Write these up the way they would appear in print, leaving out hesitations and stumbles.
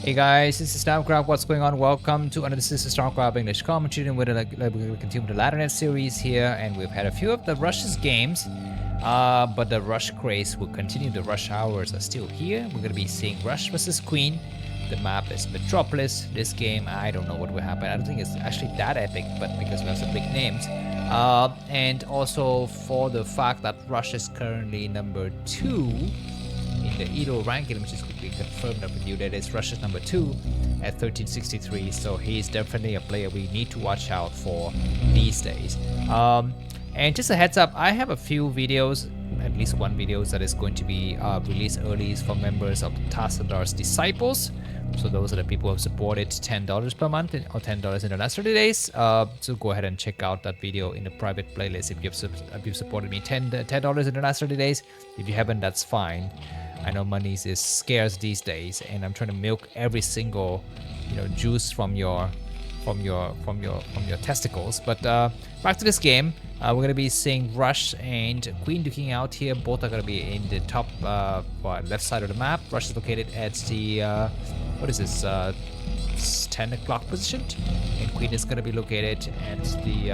Hey guys, this is Namkraft. What's going on? Welcome to another Starcraft English commentary, and we're going to continue the Laddernet series here. And we've had a few of the Rush's games, but the Rush craze will continue. The Rush hours are still here. We're going to be seeing Rush versus Queen. The map is Metropolis. This game, I don't know what will happen. I don't think it's actually that epic, but because we have some big names. And also for the fact that Rush is currently number 2 in the ELO ranking, which is quickly confirmed with you, that is Russia's number 2 at 1363. So he's definitely a player we need to watch out for these days. And just a heads up, I have a few videos, at least one video that is going to be released early for members of Tassadar's Disciples. So those are the people who have supported $10 per month or $10 in the last 30 days. So go ahead and check out that video in the private playlist if you've supported me $10 in the last 30 days. If you haven't, that's fine. I know money is scarce these days, and I'm trying to milk every single, juice from your testicles. But back to this game, we're gonna be seeing Rush and Queen duking out here. Both are gonna be in the top left side of the map. Rush is located at the what is this? 10 o'clock position, and Queen is gonna be located at the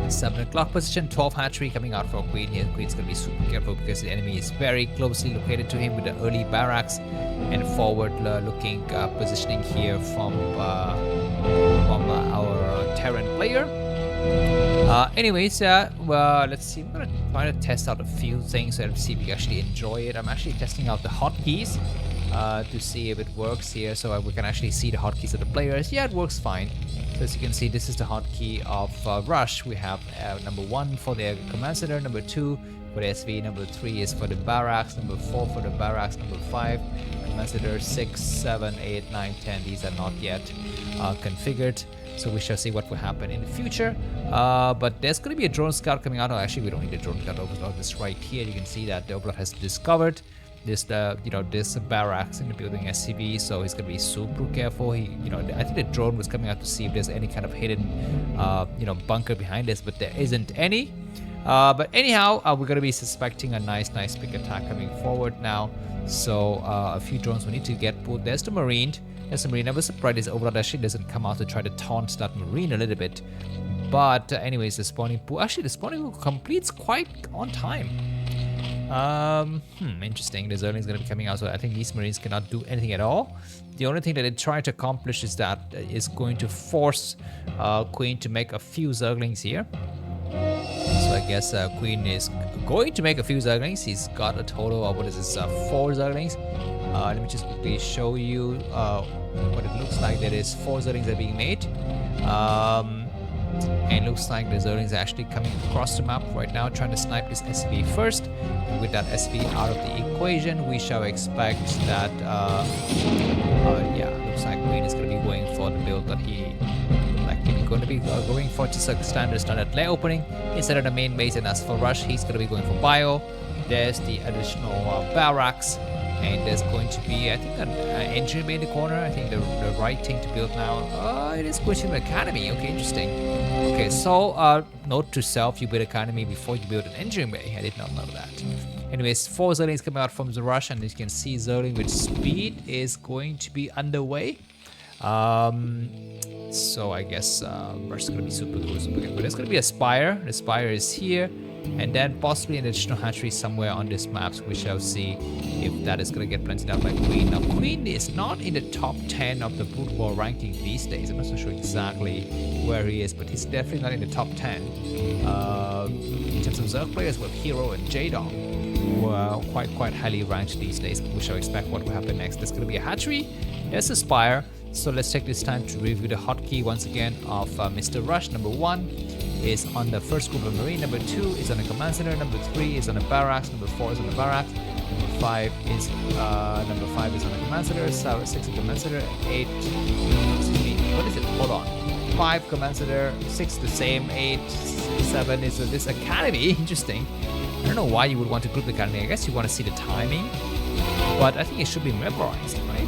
7 o'clock position. 12 hatchery coming out for Queen here. Queen's gonna be super careful because the enemy is very closely located to him with the early barracks and forward looking positioning here from our Terran player. Anyways, well, let's see. I'm gonna try to test out a few things and see if we actually enjoy it. I'm actually testing out the hotkeys to see if it works here, so we can actually see the hotkeys of the players. Yeah, it works fine. So as you can see, this is the hotkey of Rush. We have number 1 for the command center, number 2 for the SV, number 3 is for the barracks, number 4 for the barracks, number 5 command center, 6, 7, 8, 9, 10. These are not yet configured, so we shall see what will happen in the future. But there's going to be a drone scout coming out. Oh, actually, we don't need a drone scout over this right here. You can see that the Overlord has discovered this this barracks in the building SCV, so he's gonna be super careful. I think the drone was coming out to see if there's any kind of hidden bunker behind this, but there isn't any. But anyhow, we're gonna be suspecting a nice big attack coming forward now. So a few drones we need to get pulled. There's the Marine. I was surprised this Overlord actually doesn't come out to try to taunt that Marine a little bit. But anyways, the spawning pool completes quite on time. Interesting. The Zergling's gonna be coming out, so I think these Marines cannot do anything at all. The only thing that they try to accomplish is going to force Queen to make a few Zerglings here. So I guess Queen is going to make a few Zerglings. He's got a total of 4 Zerglings. Let me just quickly show you what it looks like. There is 4 Zerglings that are being made. And it looks like the Zerglings are actually coming across the map right now, trying to snipe this SV first. And with that SV out of the equation, we shall expect that, looks like Queen is going to be going for the build that going to be going for just a standard layer opening instead of the main base. And as for Rush, he's going to be going for bio. There's the additional barracks. And there's going to be, I think, an engine bay in the corner. I think the right thing to build now. It is going to be an academy. Okay, interesting. Okay, so note to self: you build academy before you build an engine bay. I did not know that. Anyways, 4 Zerlings coming out from the Rush, and as you can see, Zerling with speed is going to be underway. So I guess Rush is going to be super good. But there's going to be a Spire. The Spire is here. And then possibly an additional hatchery somewhere on this map, so we shall see if that is going to get planted out by Queen. Now, Queen is not in the top 10 of the Broodwar ranking these days. I'm not so sure exactly where he is, but he's definitely not in the top 10. In terms of Zerg players, we have Hero and J-Dog, who are quite highly ranked these days. We shall expect what will happen next. There's going to be a hatchery. There's a Spire. So let's take this time to review the hotkey once again of Mr. Rush. Number 1 is on the first group of Marine, number 2 is on the command center, number 3 is on the barracks, number 4 is on the barracks, number 5 is on the command center, 6 is command center, 8, excuse me, what is it? Hold on. 5 command center, 6 the same, 8, 7 is this academy. Interesting. I don't know why you would want to group the academy. I guess you want to see the timing, but I think it should be memorized, right?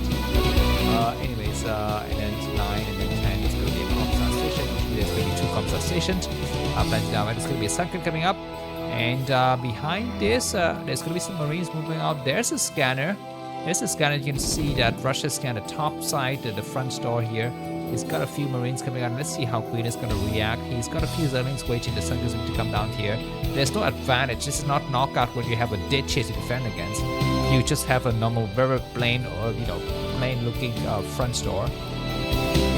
Anyways, and then 9 and then 10 is going to be a comms station. There's going to be 2 comms stations. Planted down. There's going to be a sunken coming up, and behind this, there's going to be some Marines moving out. There's a scanner. There's a scanner. You can see that Russia scanned the top side, the front store here. He's got a few Marines coming out. Let's see how Queen is going to react. He's got a few Zerlings waiting. The Zerg is going to come down here. There's no advantage. This is not knockout where you have a ditch here to defend against. You just have a normal, very plain or plain looking front store.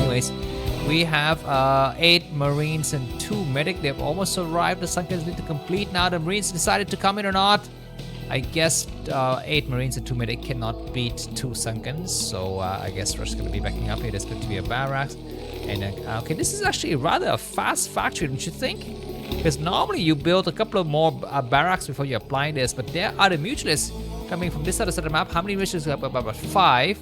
Anyways, we have 8 Marines and 2 medic. They've almost arrived. The Sunkens need to complete now. The Marines decided to come in or not. I guess 8 Marines and 2 medic cannot beat 2 Sunkens. So I guess Rush's going to be backing up here. There's going to be a barracks. And okay, this is actually rather a fast factory, don't you think? Because normally you build a couple of more barracks before you apply this. But there are the mutualists coming from this other side of the map. How many mutualists? About 5.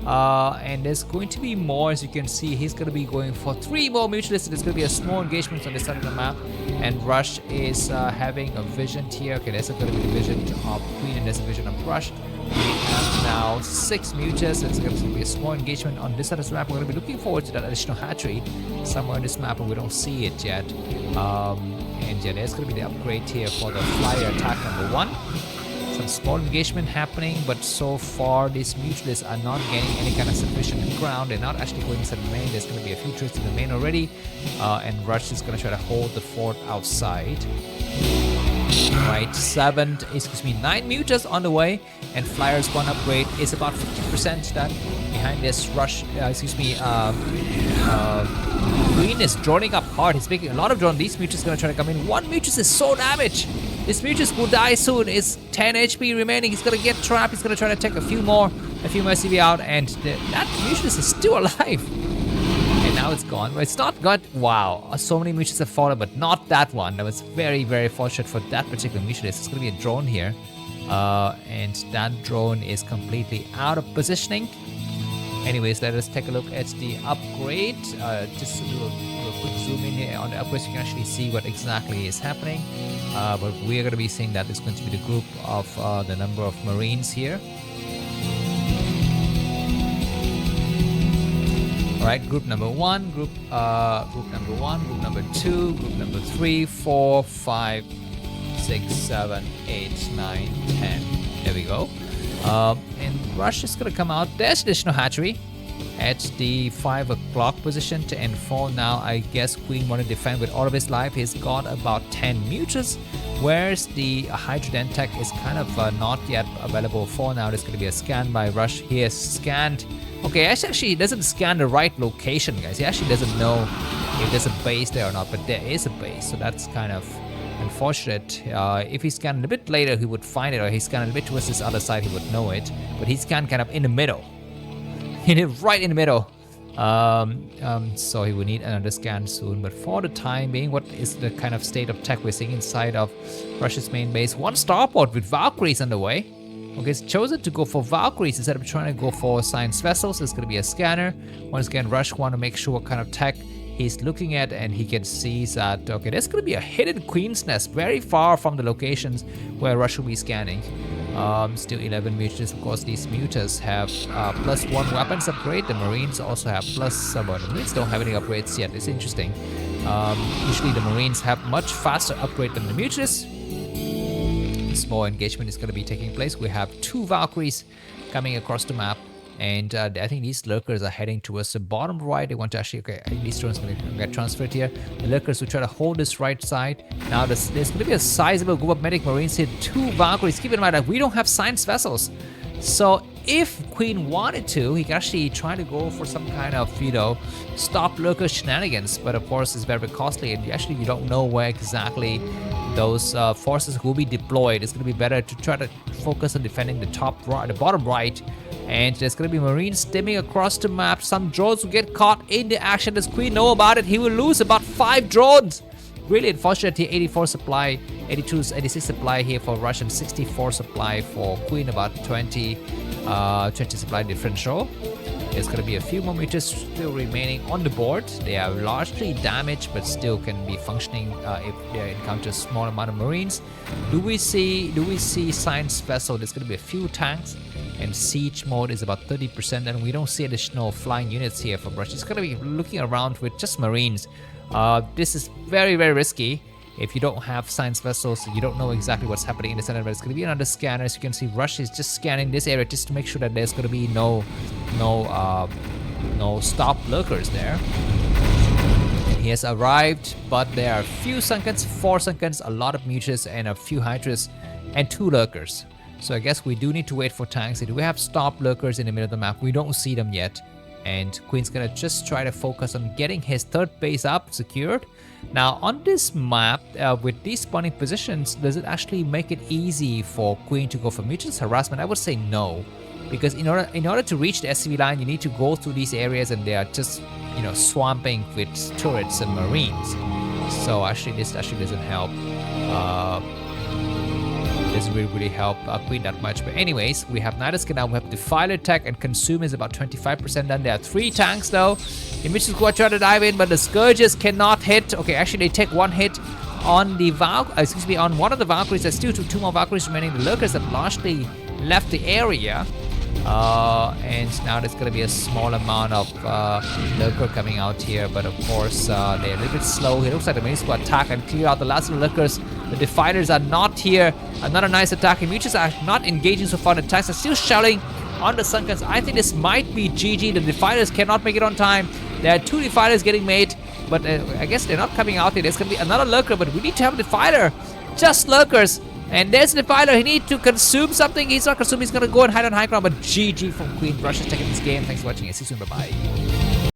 And there's going to be more, as you can see. He's going to be going for 3 more mutualists. There's going to be a small engagement on this side of the map. And Rush is having a vision here. Okay, there's going to be a vision of Queen and there's a vision of Rush. We have now 6 mutualists. There's going to be a small engagement on this side of the map. We're going to be looking forward to that additional hatchery somewhere on this map, but we don't see it yet. And yeah, there's going to be the upgrade here for the flyer attack number 1. Some small engagement happening, but so far these mutualists are not getting any kind of sufficient ground. They're not actually going to the main. There's going to be a few troops in the main already, and Rush is going to try to hold the fort outside. Right, 9 mutas on the way, and Flyer's 1 upgrade is about 50% done. Behind this, Rush, Queen is droning up hard. He's making a lot of drone. These mutas are going to try to come in. 1 mutas is so damaged. This mutas will die soon. It's 10 HP remaining. He's going to get trapped. He's going to try to take a few more CV out, and that mutas is still alive. And now it's gone. But it's not got. Wow, so many mutas have fallen, but not that one. That was very, very fortunate for that particular mutas. It's going to be a drone here, and that drone is completely out of positioning. Anyways, let us take a look at the upgrade. Just to do a quick zoom in here on the upgrades, you can actually see what exactly is happening. But we are going to be seeing that it's going to be the group of the number of Marines here. Alright, group number 1, group number 1, group number 2, group number 3, 4, 5, 6, 7, 8, 9, 10. There we go. And Rush is going to come out. There's additional hatchery at the 5 o'clock position to N4. Now, I guess Queen want to defend with all of his life. He's got about 10 mutas, whereas the Hydrogen Tech is kind of not yet available for now. There's going to be a scan by Rush. He has scanned. Okay, actually, he doesn't scan the right location, guys. He actually doesn't know if there's a base there or not, but there is a base, so that's kind of unfortunate. If he scanned a bit later, he would find it, or he scanned a bit towards this other side, he would know it. But he scanned kind of in the middle. He did right in the middle. So he will need another scan soon. But for the time being, what is the kind of state of tech we're seeing inside of Russia's main base? 1 starport with Valkyries on the way. Okay, it's chosen to go for Valkyries instead of trying to go for science vessels. There's going to be a scanner. Once again, Rush want to make sure what kind of tech he's looking at, and he can see that, okay, there's going to be a hidden Queen's Nest very far from the locations where Rush will be scanning. Still 11 mutas. Of course, these mutas have +1 weapons upgrade. The Marines also have +, well, the Marines don't have any upgrades yet. It's interesting. Usually the Marines have much faster upgrade than the mutas. Small engagement is going to be taking place. We have 2 Valkyries coming across the map. And I think these lurkers are heading towards the bottom right. They want to actually, okay, these drones are going to get transferred here. The lurkers will try to hold this right side. Now there's going to be a sizable group of medic Marines here. 2 Valkyries. Keep in mind that we don't have science vessels. So if Queen wanted to, he can actually try to go for some kind of, stop lurker shenanigans. But of course, it's very costly, and actually you don't know where exactly those forces will be deployed. It's going to be better to try to focus on defending the top right, the bottom right. And there's going to be Marines stimming across the map. Some drones will get caught in the action. Does Queen know about it? He will lose about 5 drones. Really unfortunate here. 84 supply, 82, 86 supply here for Russian, 64 supply for Queen, about 20 supply differential. There's going to be a few more meters still remaining on the board. They are largely damaged, but still can be functioning if they encounter a small amount of Marines. Do we see science vessel? There's going to be a few tanks, and siege mode is about 30%, and we don't see additional flying units here for Russia. It's going to be looking around with just Marines. This is very, very risky. If you don't have science vessels, you don't know exactly what's happening in the center, but it's going to be another scanner. As you can see, Rush is just scanning this area just to make sure that there's going to be no stop lurkers there. And he has arrived, but there are a few Sunkens, 4 Sunkens, a lot of Mutas, and a few Hydras, and 2 lurkers. So I guess we do need to wait for tanks. We have stop lurkers in the middle of the map. We don't see them yet. And Queen's gonna just try to focus on getting his 3rd base up secured. Now on this map, with these spawning positions, does it actually make it easy for Queen to go for mutual harassment? I would say no, because in order to reach the SCV line, you need to go through these areas, and they are just, you know, swamping with turrets and marines. So actually, this actually doesn't help. Doesn't really help Queen that much. But anyways, we have Niduskin now. We have Defiler Tech, and Consume is about 25% done. There are 3 tanks though. The Mission Squad try to dive in, but the Scourges cannot hit. Okay, actually they take 1 hit on the on one of the Valkyries. There's still 2 more Valkyries remaining. The Lurkers have largely left the area. And now there's going to be a small amount of lurker coming out here, but of course they're a little bit slow. It looks like the main squad attack and clear out the last of the lurkers. The Defilers are not here. Another nice attack. The Mutas are not engaging so far. The tanks are still shouting on the Sunkens. I think this might be GG. The Defilers cannot make it on time. There are 2 Defilers getting made, but I guess they're not coming out here. There's going to be another lurker, but we need to have a Defiler. Just lurkers. And there's the Defiler. He needs to consume something. He's not consuming. He's going to go and hide on high ground. But GG from Queen. Rush is taking this game. Thanks for watching. See you soon. Bye-bye.